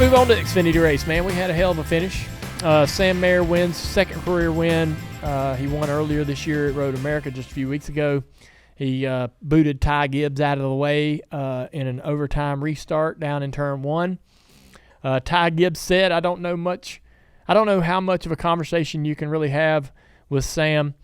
move on to Xfinity race, man. We had a hell of a finish. Sam Mayer wins, second career win. He won earlier this year at Road America just a few weeks ago. He booted Ty Gibbs out of the way in an overtime restart down in turn one. Ty Gibbs said, I don't know how much of a conversation you can really have with Sam.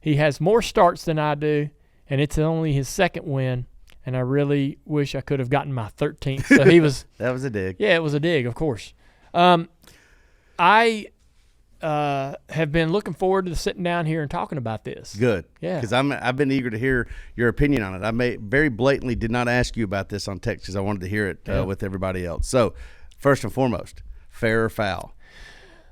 He has more starts than I do, and it's only his second win, and I really wish I could have gotten my 13th. So he was – That was a dig. Yeah, it was a dig, of course. I have been looking forward to sitting down here and talking about this. Good. Yeah. Because I've been eager to hear your opinion on it. I very blatantly did not ask you about this on text because I wanted to hear it with everybody else. So, first and foremost, fair or foul,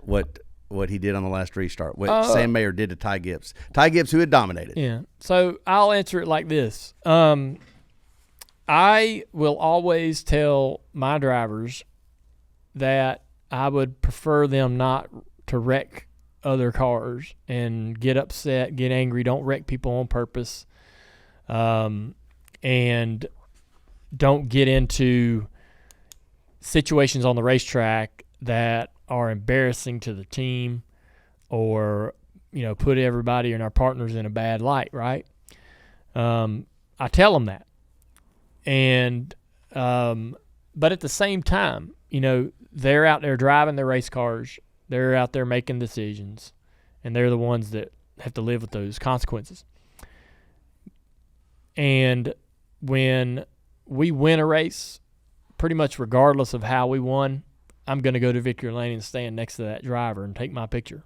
what he did on the last restart, what Sam Mayer did to Ty Gibbs. Ty Gibbs, who had dominated. Yeah. So I'll answer it like this. I will always tell my drivers that I would prefer them not to wreck other cars and get upset, get angry. Don't wreck people on purpose. And don't get into situations on the racetrack that are embarrassing to the team or, put everybody and our partners in a bad light, right? I tell them that. And but at the same time, they're out there driving their race cars. They're out there making decisions, and they're the ones that have to live with those consequences. And when we win a race, pretty much regardless of how we won, I'm going to go to victory lane and stand next to that driver and take my picture.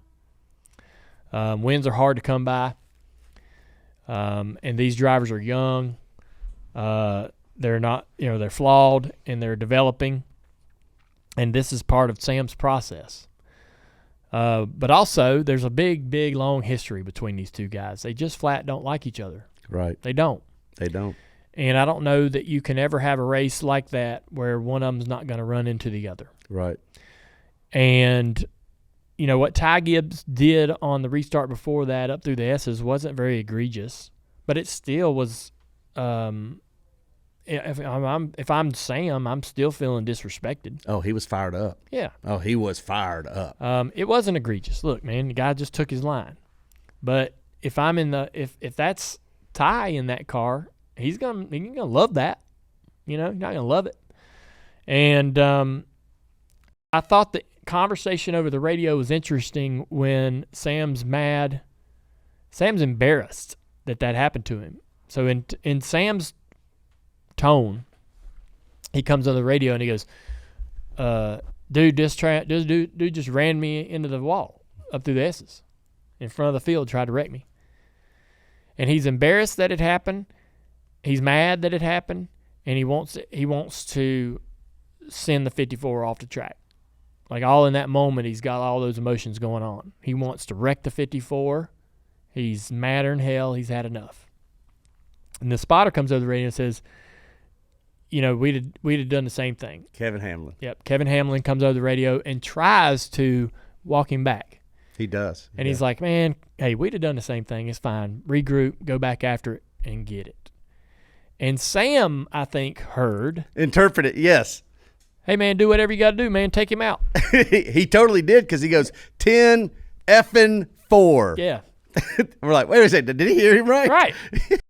Wins are hard to come by, and these drivers are young. They're not, they're flawed and they're developing, and this is part of Sam's process. But also, there's a big, big, long history between these two guys. They just flat don't like each other. Right. They don't. And I don't know that you can ever have a race like that where one of them's not going to run into the other. Right. And, what Ty Gibbs did on the restart before that up through the S's wasn't very egregious, but it still was if I'm Sam, I'm still feeling disrespected. Oh, he was fired up. Yeah. Oh, he was fired up. It wasn't egregious. Look, man, the guy just took his line. But if I'm if that's Ty in that car, he's gonna love that. He's not gonna love it. And I thought the conversation over the radio was interesting when Sam's mad. Sam's embarrassed that happened to him. So in Sam's tone, he comes on the radio and he goes, dude just ran me into the wall up through the S's in front of the field, tried to wreck me. And he's embarrassed that it happened. He's mad that it happened, and he wants to send the 54 off the track. Like, all in that moment, he's got all those emotions going on. He wants to wreck the 54. He's madder than hell. He's had enough. And the spotter comes over the radio and says, we'd have done the same thing. Kevin Hamlin. Yep. Kevin Hamlin comes over the radio and tries to walk him back. He does. And he's like, man, hey, we'd have done the same thing. It's fine. Regroup, go back after it, and get it. And Sam, I think, interpret it, yes. Hey, man, do whatever you got to do, man. Take him out. He totally did, because he goes 10 effing 4. Yeah. We're like, wait a second, did he hear him right? Right.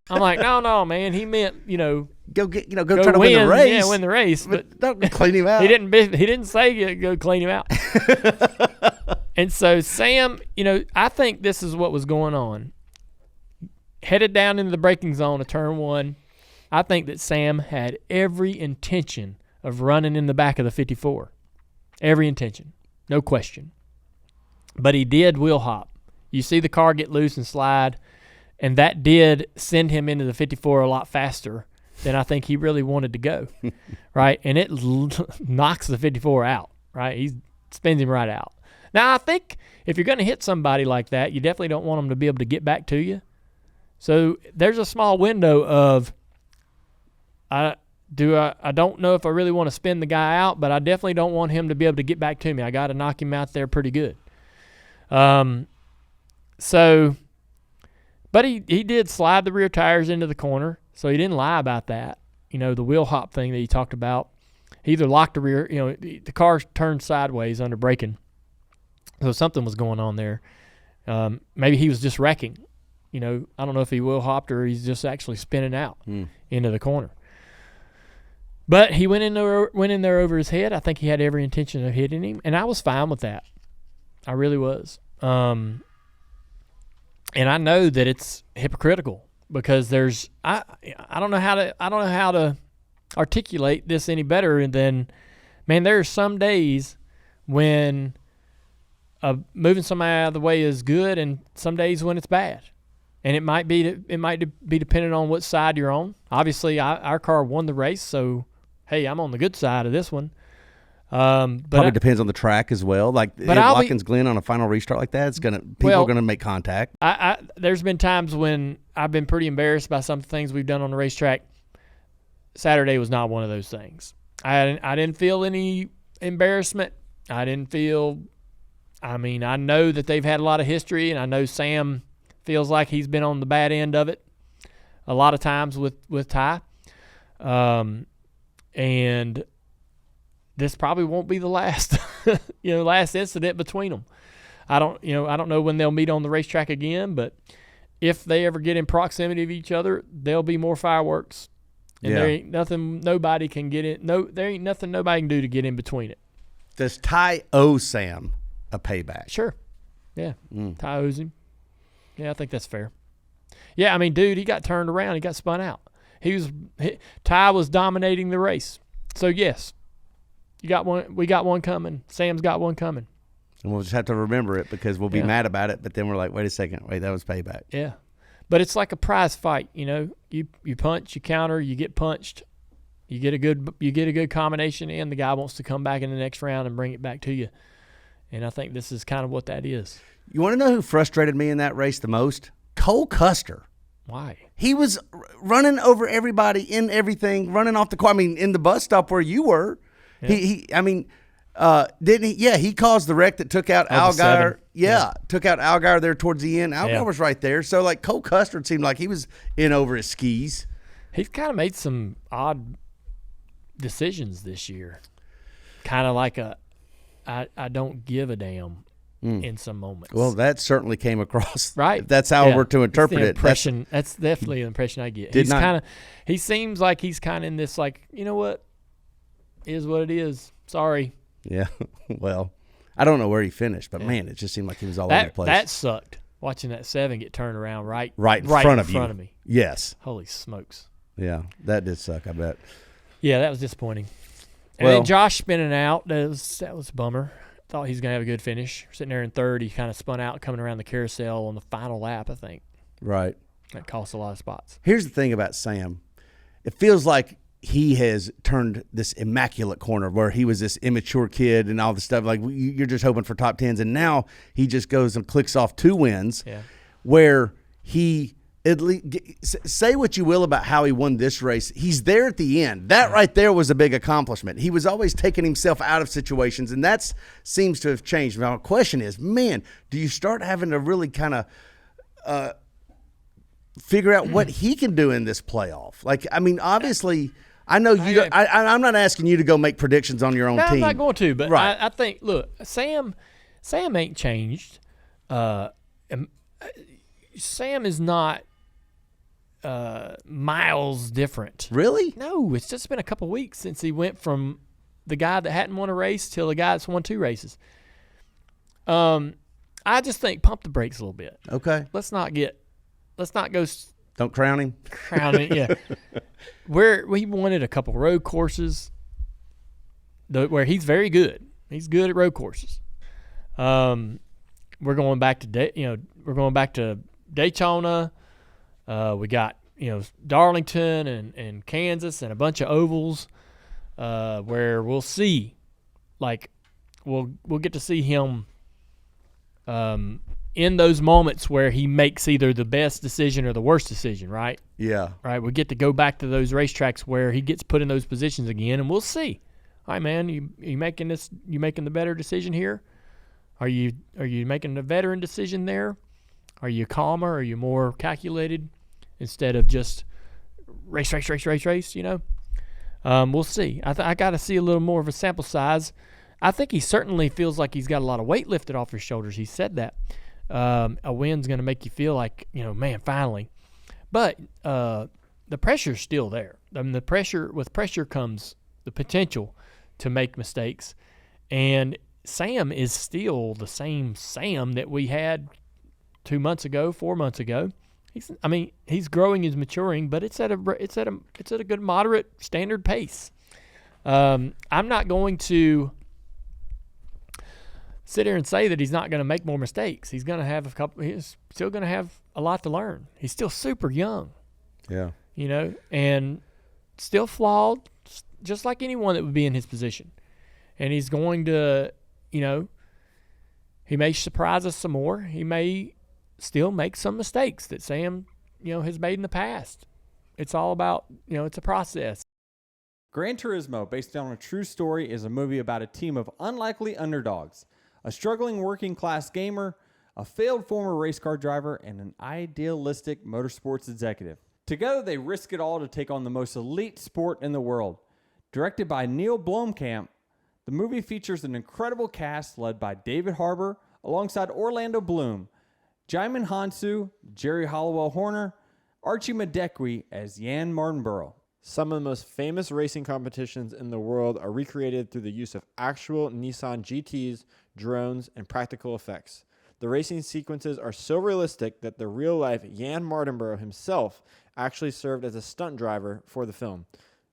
I'm like, no, man. He meant, go try to win the race. Yeah, win the race, but don't clean him out. He didn't say go clean him out. And so Sam, I think this is what was going on. Headed down into the braking zone of turn one, I think that Sam had every intention of running in the back of the 54. Every intention. No question. But he did wheel hop. You see the car get loose and slide, and that did send him into the 54 a lot faster than I think he really wanted to go, right? And it knocks the 54 out, right? He spins him right out. Now, I think if you're going to hit somebody like that, you definitely don't want them to be able to get back to you. So there's a small window of I don't know if I really want to spin the guy out, but I definitely don't want him to be able to get back to me. I got to knock him out there pretty good. But he did slide the rear tires into the corner, so he didn't lie about that. The wheel hop thing that he talked about. he either locked the rear, the car turned sideways under braking, so something was going on there. Maybe he was just wrecking. I don't know if he wheel hopped or he's just actually spinning out into the corner. But he went in there over his head. I think he had every intention of hitting him, and I was fine with that. I really was. And I know that it's hypocritical because I don't know how to articulate this any better than, man, there are some days when moving somebody out of the way is good, and some days when it's bad, and it might be dependent on what side you're on. Obviously, our car won the race, so hey, I'm on the good side of this one. But probably depends on the track as well. Like Watkins Glen on a final restart like that, people are gonna make contact. There's been times when I've been pretty embarrassed by some things we've done on the racetrack. Saturday was not one of those things. I didn't feel any embarrassment. I know that they've had a lot of history, and I know Sam feels like he's been on the bad end of it a lot of times with Ty. And this probably won't be the last, last incident between them. I don't know when they'll meet on the racetrack again, but if they ever get in proximity of each other, there'll be more fireworks. And there ain't nothing nobody can get in. There ain't nothing nobody can do to get in between it. Does Ty owe Sam a payback? Sure. Yeah. Ty owes him. Yeah, I think that's fair. Yeah, dude, he got turned around. He got spun out. Ty was dominating the race. So yes, we got one coming. Sam's got one coming. And we'll just have to remember it because we'll be mad about it. But then we're like, wait a second, that was payback. Yeah, but it's like a prize fight. You punch, you counter, you get punched, you get a good combination, and the guy wants to come back in the next round and bring it back to you. And I think this is kind of what that is. You want to know who frustrated me in that race the most? Cole Custer. Why? He was running over everybody in everything, running off the car. In the bus stop where you were. Yeah. Didn't he? Yeah, he caused the wreck that took out Allgaier. Took out Allgaier there towards the end. Allgaier was right there. So, Cole Custer seemed like he was in over his skis. He's kind of made some odd decisions this year. Kind of like I don't give a damn in some moments. Well, that certainly came across. Right. If that's how we're to interpret it. That's definitely the impression I get. He seems like he's kind of in this, what? Is what it is. Sorry. Yeah. Well, I don't know where he finished, but man, it just seemed like he was all over the place. That sucked. Watching that 7 get turned around right in front of me. Yes. Holy smokes. Yeah, that did suck, I bet. Yeah, that was disappointing. And then Josh spinning out, that was a bummer. Thought he was going to have a good finish. Sitting there in third, he kind of spun out coming around the carousel on the final lap, I think. Right. That cost a lot of spots. Here's the thing about Sam. It feels like he has turned this immaculate corner where he was this immature kid and all the stuff. You're just hoping for top 10s. And now he just goes and clicks off 2 wins where he at least say what you will about how he won this race. He's there at the end. That right there was a big accomplishment. He was always taking himself out of situations, and that seems to have changed. Now, the question is, man, do you start having to really kind of figure out what he can do in this playoff? Obviously, I know you. I'm not asking you to go make predictions on your own team. I'm not going to, but right. I think, look, Sam ain't changed. Sam is not miles different. Really? No, it's just been a couple weeks since he went from the guy that hadn't won a race till the guy that's won 2 races. I just think pump the brakes a little bit. Okay. Let's not go. Don't crown him. Crown him, yeah. We wanted a couple road courses where he's very good. He's good at road courses. We're going back to Daytona. We got Darlington and Kansas and a bunch of ovals where we'll see, we'll get to see him in those moments where he makes either the best decision or the worst decision, right? Yeah. Right. We get to go back to those racetracks where he gets put in those positions again, and we'll see. All right, man, you making the better decision here? Are you making the veteran decision there? Are you calmer? Are you more calculated instead of just race? We'll see. I got to see a little more of a sample size. I think he certainly feels like he's got a lot of weight lifted off his shoulders. He said that. A win's going to make you feel like, man, finally. But the pressure's still there. I mean, with pressure comes the potential to make mistakes. And Sam is still the same Sam that we had 2 months ago, 4 months ago. He's growing, he's maturing, but it's at a good moderate standard pace. I'm not going to sit here and say that he's not going to make more mistakes. He's going to have he's still going to have a lot to learn. He's still super young. Yeah. And still flawed, just like anyone that would be in his position. And he's going to, he may surprise us some more. He may still make some mistakes that Sam, has made in the past. It's all about, it's a process. Gran Turismo, based on a true story, is a movie about a team of unlikely underdogs, a struggling working-class gamer, a failed former race car driver, and an idealistic motorsports executive. Together, they risk it all to take on the most elite sport in the world. Directed by Neil Blomkamp, the movie features an incredible cast led by David Harbour alongside Orlando Bloom, Jaimin Hansu, Jerry Hollowell Horner, Archie Madekwe as Jan Martinborough. Some of the most famous racing competitions in the world are recreated through the use of actual Nissan GTs, drones, and practical effects. The racing sequences are so realistic that the real-life Jan Martinborough himself actually served as a stunt driver for the film.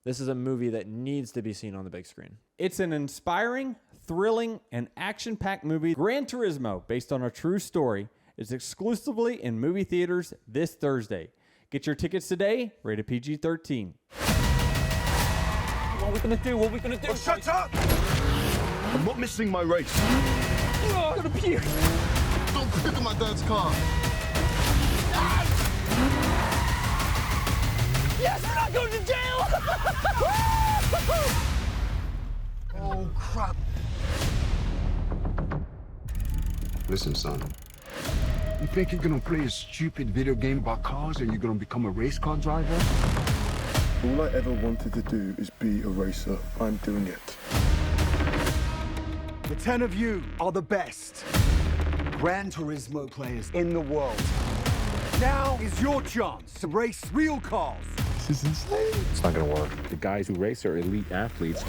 This is a movie that needs to be seen on the big screen. It's an inspiring, thrilling, and action-packed movie. Gran Turismo, based on a true story, is exclusively in movie theaters this Thursday. Get your tickets today, rated PG-13. What are we gonna do? Oh, shut up! I'm not missing my race. Oh, I'm gonna puke. Don't pick up my dad's car. Yes, we're not going to jail! Oh, crap. Listen, son. You think you're gonna play a stupid video game about cars and you're gonna become a race car driver? All I ever wanted to do is be a racer. I'm doing it. The 10 of you are the best Gran Turismo players in the world. Now is your chance to race real cars. This is insane. It's not gonna work. The guys who race are elite athletes.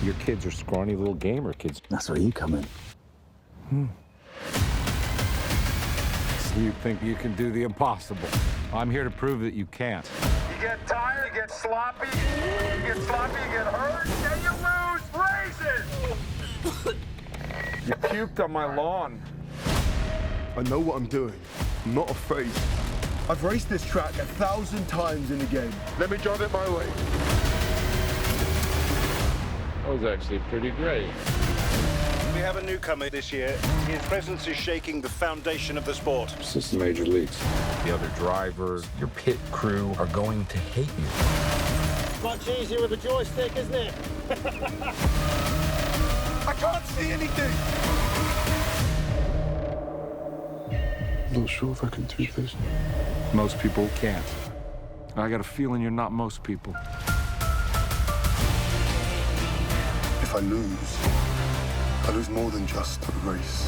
Your kids are scrawny little gamer kids. That's where you come in. You think you can do the impossible. I'm here to prove that you can't. You get tired, you get sloppy, you get hurt, and you lose races! You puked on my lawn. I know what I'm doing. I'm not afraid. I've raced this track 1,000 times in the game. Let me drive it my way. That was actually pretty great. We have a newcomer this year. His presence is shaking the foundation of the sport. Since the major leagues. The other drivers, your pit crew are going to hate you. Much easier with a joystick, isn't it? I can't see anything! I'm not sure if I can do this. Most people can't. I got a feeling you're not most people. If I lose more than just a race.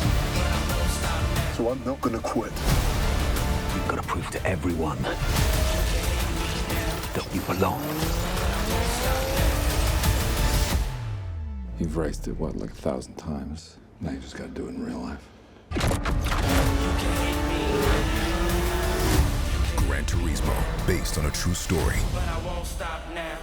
So I'm not gonna quit. You've got to prove to everyone that you belong. You've raced it, like 1,000 times. Now you just gotta do it in real life. Gran Turismo, based on a true story. But I won't stop now.